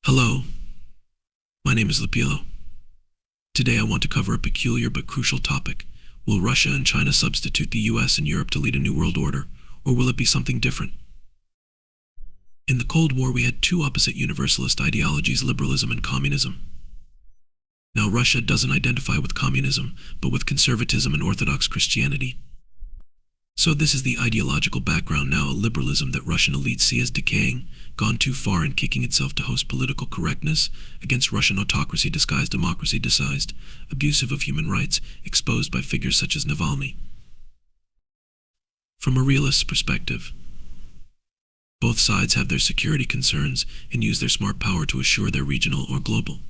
Hello, my name is Lupilo. Today I want to cover a peculiar but crucial topic. Will Russia and China substitute the US and Europe to lead a new world order, or will it be something different? In the Cold War we had two opposite universalist ideologies, liberalism and communism. Now Russia doesn't identify with communism, but with conservatism and orthodox Christianity. So this is the ideological background now, a liberalism that Russian elites see as decaying, gone too far and kicking itself to host political correctness against Russian autocracy disguised democracy disguised, abusive of human rights, exposed by figures such as Navalny. From a realist perspective, both sides have their security concerns and use their smart power to assure their regional or global.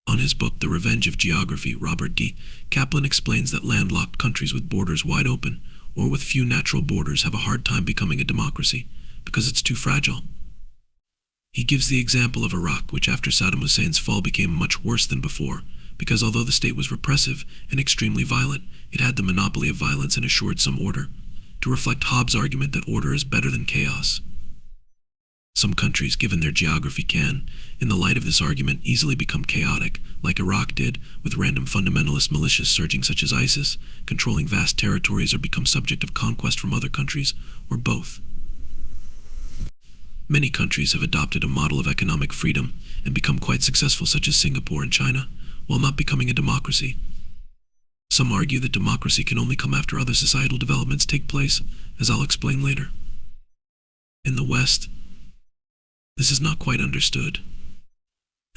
On his book, The Revenge of Geography, Robert D. Kaplan explains that landlocked countries with borders wide open, or with few natural borders, have a hard time becoming a democracy, because it's too fragile. He gives the example of Iraq, which after Saddam Hussein's fall became much worse than before, because although the state was repressive and extremely violent, it had the monopoly of violence and assured some order, to reflect Hobbes' argument that order is better than chaos. Some countries, given their geography, can, in the light of this argument, easily become chaotic, like Iraq did, with random fundamentalist militias surging such as ISIS, controlling vast territories, or become subject of conquest from other countries, or both. Many countries have adopted a model of economic freedom and become quite successful, such as Singapore and China, while not becoming a democracy. Some argue that democracy can only come after other societal developments take place, as I'll explain later. In the West, this is not quite understood,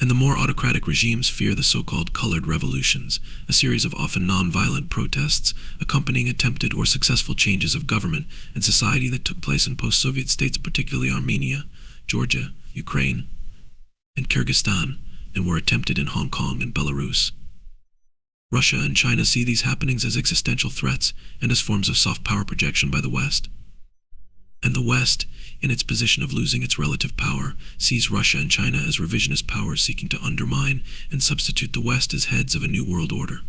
and the more autocratic regimes fear the so-called colored revolutions, a series of often non-violent protests accompanying attempted or successful changes of government and society that took place in post-Soviet states, particularly Armenia, Georgia, Ukraine, and Kyrgyzstan, and were attempted in Hong Kong and Belarus. Russia and China see these happenings as existential threats and as forms of soft power projection by the West. And the West, in its position of losing its relative power, sees Russia and China as revisionist powers seeking to undermine and substitute the West as heads of a new world order.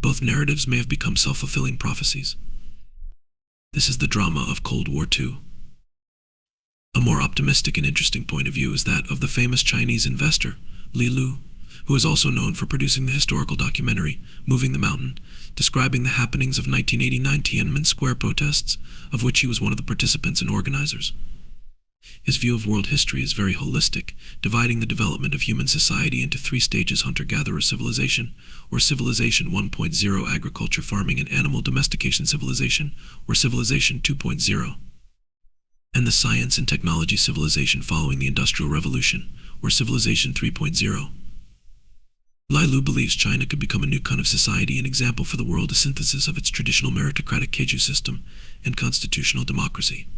Both narratives may have become self-fulfilling prophecies. This is the drama of Cold War II. A more optimistic and interesting point of view is that of the famous Chinese investor, Li Lu, who is also known for producing the historical documentary Moving the Mountain, describing the happenings of 1989 Tiananmen Square protests, of which he was one of the participants and organizers. His view of world history is very holistic, dividing the development of human society into three stages: hunter-gatherer civilization, or civilization 1.0, agriculture, farming, and animal domestication civilization, or civilization 2.0, and the science and technology civilization following the Industrial Revolution, or civilization 3.0. Li Lu believes China could become a new kind of society, an example for the world, a synthesis of its traditional meritocratic Keiju system and constitutional democracy.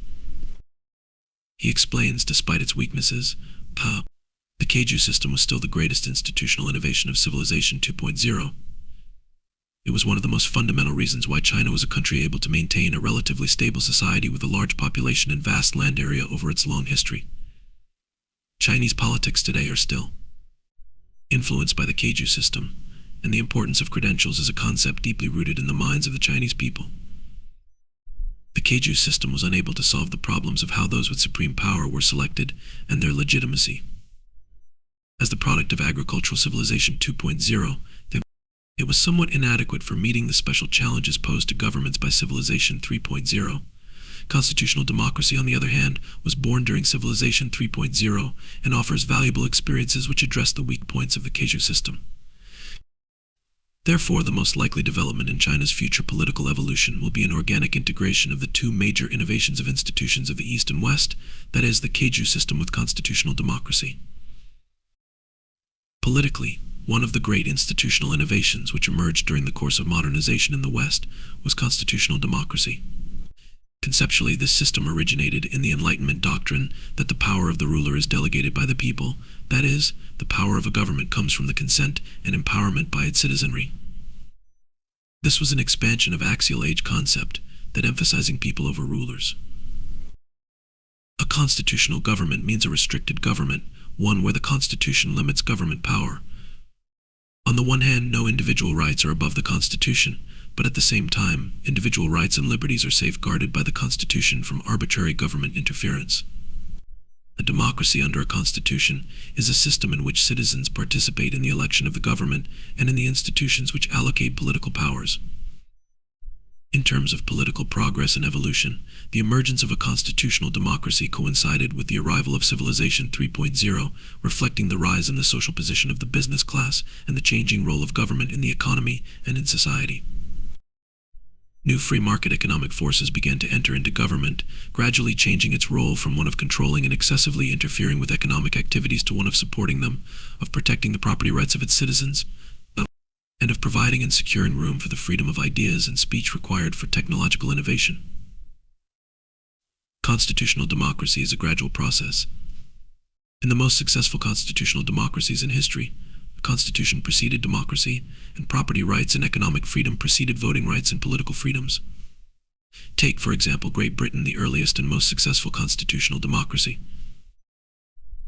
He explains, despite its weaknesses, the Keiju system was still the greatest institutional innovation of civilization 2.0. It was one of the most fundamental reasons why China was a country able to maintain a relatively stable society with a large population and vast land area over its long history. Chinese politics today are still influenced by the Keiju system, and the importance of credentials is a concept deeply rooted in the minds of the Chinese people. The Keiju system was unable to solve the problems of how those with supreme power were selected and their legitimacy. As the product of agricultural civilization 2.0, it was somewhat inadequate for meeting the special challenges posed to governments by civilization 3.0. Constitutional democracy, on the other hand, was born during civilization 3.0 and offers valuable experiences which address the weak points of the Keiju system. Therefore, the most likely development in China's future political evolution will be an organic integration of the two major innovations of institutions of the East and West, that is, the Keiju system with constitutional democracy. Politically, one of the great institutional innovations which emerged during the course of modernization in the West was constitutional democracy. Conceptually, this system originated in the Enlightenment doctrine that the power of the ruler is delegated by the people, that is, the power of a government comes from the consent and empowerment by its citizenry. This was an expansion of axial age concept that emphasizing people over rulers. A constitutional government means a restricted government, one where the Constitution limits government power. On the one hand, no individual rights are above the Constitution, but at the same time, individual rights and liberties are safeguarded by the Constitution from arbitrary government interference. A democracy under a constitution is a system in which citizens participate in the election of the government and in the institutions which allocate political powers. In terms of political progress and evolution, the emergence of a constitutional democracy coincided with the arrival of Civilization 3.0, reflecting the rise in the social position of the business class and the changing role of government in the economy and in society. New free market economic forces began to enter into government, gradually changing its role from one of controlling and excessively interfering with economic activities to one of supporting them, of protecting the property rights of its citizens, and of providing and securing room for the freedom of ideas and speech required for technological innovation. Constitutional democracy is a gradual process. In the most successful constitutional democracies in history, the Constitution preceded democracy, and property rights and economic freedom preceded voting rights and political freedoms. Take, for example, Great Britain, the earliest and most successful constitutional democracy.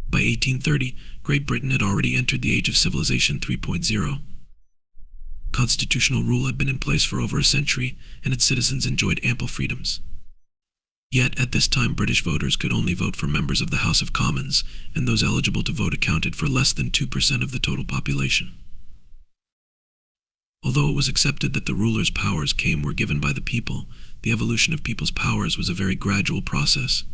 By 1830, Great Britain had already entered the age of Civilization 3.0. Constitutional rule had been in place for over a century, and its citizens enjoyed ample freedoms. Yet, at this time, British voters could only vote for members of the House of Commons, and those eligible to vote accounted for less than 2% of the total population. Although it was accepted that the ruler's powers were given by the people, the evolution of people's powers was a very gradual process.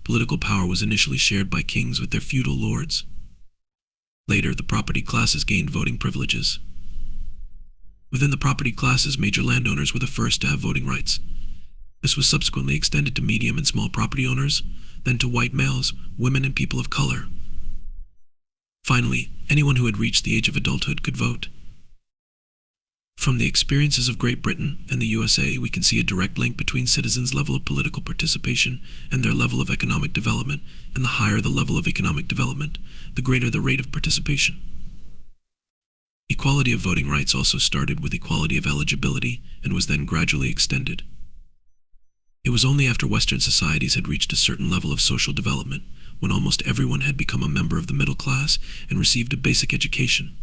Political power was initially shared by kings with their feudal lords. Later, the property classes gained voting privileges. Within the property classes, major landowners were the first to have voting rights. This was subsequently extended to medium and small property owners, then to white males, women, and people of color. Finally, anyone who had reached the age of adulthood could vote. From the experiences of Great Britain and the USA, we can see a direct link between citizens' level of political participation and their level of economic development, and the higher the level of economic development, the greater the rate of participation. Equality of voting rights also started with equality of eligibility and was then gradually extended. It was only after Western societies had reached a certain level of social development, when almost everyone had become a member of the middle class and received a basic education,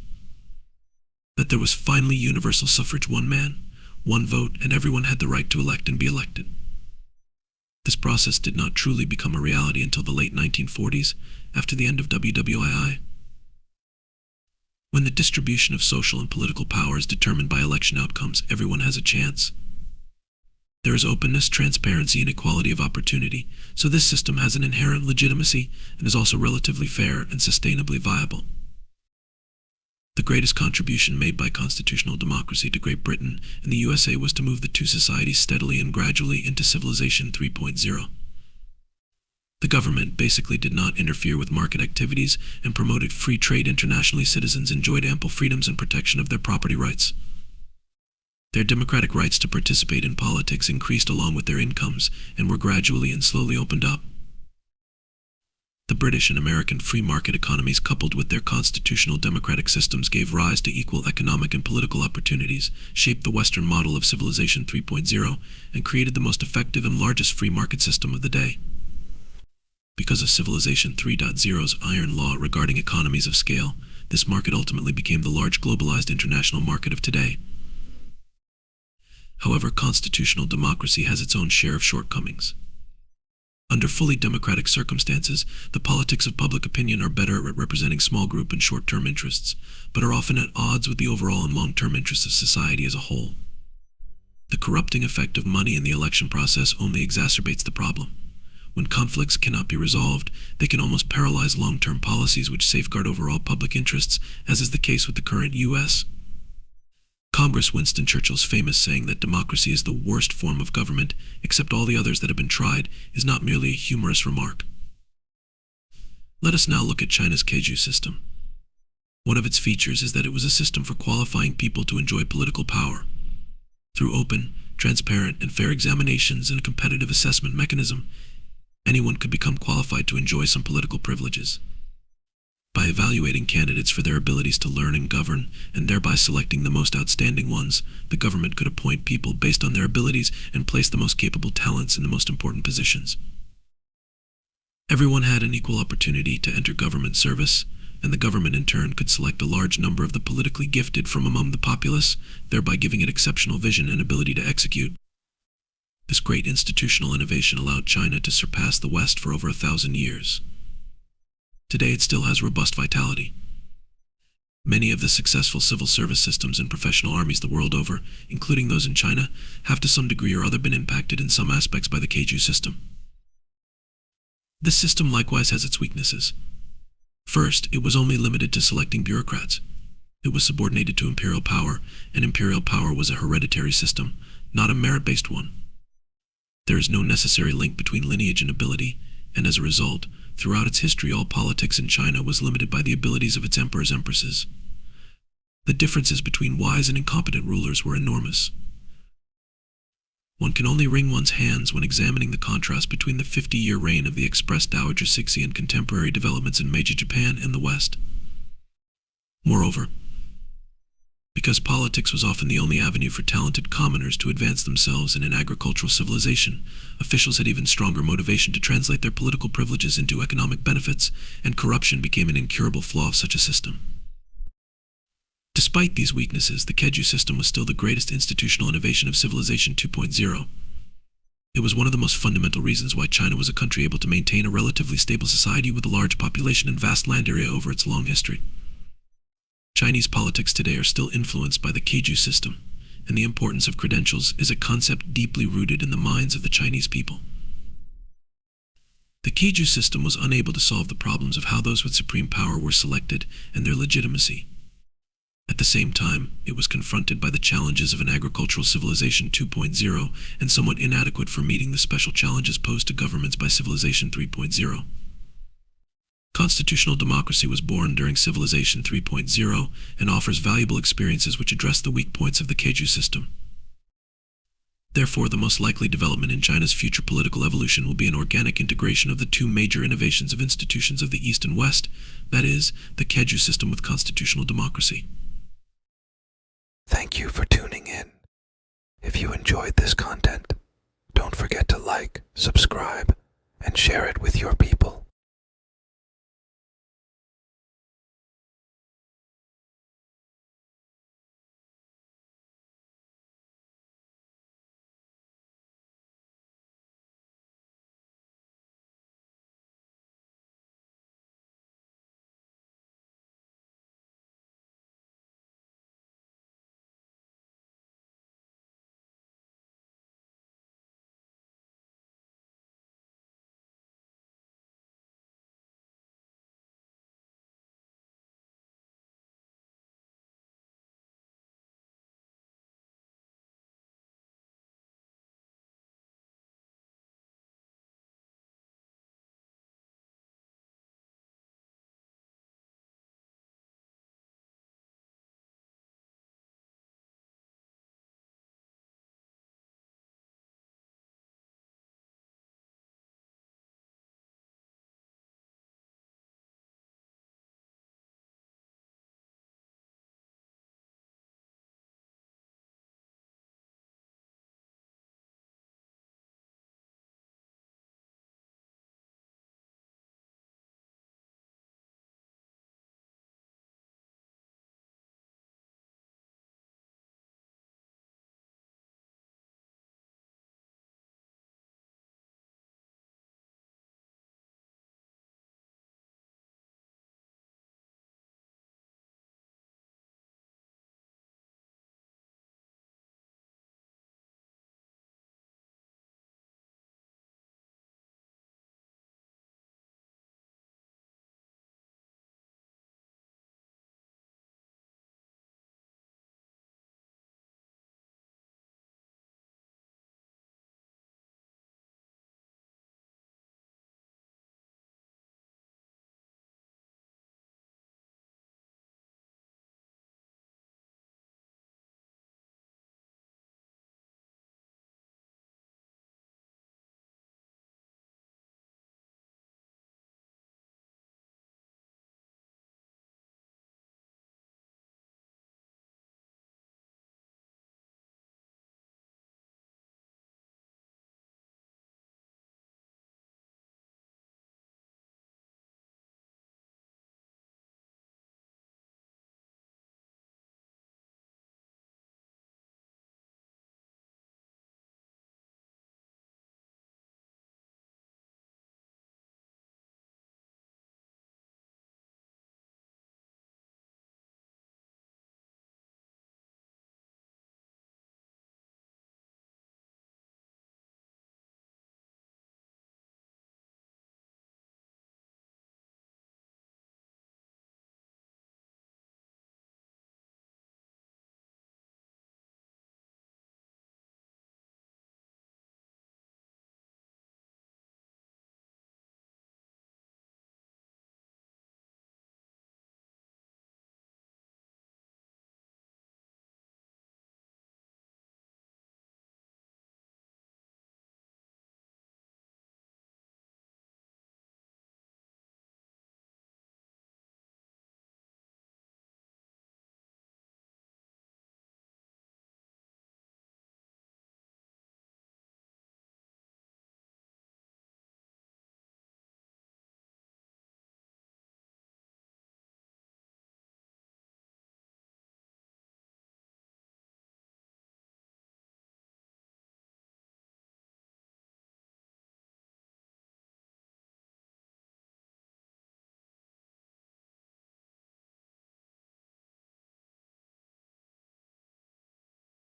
that there was finally universal suffrage, one man, one vote, and everyone had the right to elect and be elected. This process did not truly become a reality until the late 1940s, after the end of WWII. When the distribution of social and political power is determined by election outcomes, everyone has a chance. There is openness, transparency, and equality of opportunity, so this system has an inherent legitimacy and is also relatively fair and sustainably viable. The greatest contribution made by constitutional democracy to Great Britain and the USA was to move the two societies steadily and gradually into Civilization 3.0. The government basically did not interfere with market activities and promoted free trade internationally. Citizens enjoyed ample freedoms and protection of their property rights. Their democratic rights to participate in politics increased along with their incomes and were gradually and slowly opened up. The British and American free market economies, coupled with their constitutional democratic systems, gave rise to equal economic and political opportunities, shaped the Western model of Civilization 3.0, and created the most effective and largest free market system of the day. Because of Civilization 3.0's iron law regarding economies of scale, this market ultimately became the large globalized international market of today. However, constitutional democracy has its own share of shortcomings. Under fully democratic circumstances, the politics of public opinion are better at representing small group and short-term interests, but are often at odds with the overall and long-term interests of society as a whole. The corrupting effect of money in the election process only exacerbates the problem. When conflicts cannot be resolved, they can almost paralyze long-term policies which safeguard overall public interests, as is the case with the current U.S. Congress. Winston Churchill's famous saying that democracy is the worst form of government, except all the others that have been tried, is not merely a humorous remark. Let us now look at China's Keju system. One of its features is that it was a system for qualifying people to enjoy political power. Through open, transparent, and fair examinations and a competitive assessment mechanism, anyone could become qualified to enjoy some political privileges. By evaluating candidates for their abilities to learn and govern, and thereby selecting the most outstanding ones, the government could appoint people based on their abilities and place the most capable talents in the most important positions. Everyone had an equal opportunity to enter government service, and the government in turn could select a large number of the politically gifted from among the populace, thereby giving it exceptional vision and ability to execute. This great institutional innovation allowed China to surpass the West for over 1,000 years. Today it still has robust vitality. Many of the successful civil service systems and professional armies the world over, including those in China, have to some degree or other been impacted in some aspects by the Keiju system. This system likewise has its weaknesses. First, it was only limited to selecting bureaucrats. It was subordinated to imperial power, and imperial power was a hereditary system, not a merit-based one. There is no necessary link between lineage and ability, and as a result, throughout its history all politics in China was limited by the abilities of its emperors-empresses. The differences between wise and incompetent rulers were enormous. One can only wring one's hands when examining the contrast between the 50-year reign of the Express Dowager Cixi and contemporary developments in Meiji Japan and the West. Moreover, because politics was often the only avenue for talented commoners to advance themselves in an agricultural civilization, officials had even stronger motivation to translate their political privileges into economic benefits, and corruption became an incurable flaw of such a system. Despite these weaknesses, the Keiju system was still the greatest institutional innovation of Civilization 2.0. It was one of the most fundamental reasons why China was a country able to maintain a relatively stable society with a large population and vast land area over its long history. Chinese politics today are still influenced by the Keiju system, and the importance of credentials is a concept deeply rooted in the minds of the Chinese people. The Keiju system was unable to solve the problems of how those with supreme power were selected and their legitimacy. At the same time, it was confronted by the challenges of an agricultural civilization 2.0 and somewhat inadequate for meeting the special challenges posed to governments by Civilization 3.0. Constitutional democracy was born during Civilization 3.0 and offers valuable experiences which address the weak points of the Keiju system. Therefore, the most likely development in China's future political evolution will be an organic integration of the two major innovations of institutions of the East and West, that is, the Keiju system with constitutional democracy. Thank you for tuning in. If you enjoyed this content, don't forget to like, subscribe, and share it with your people.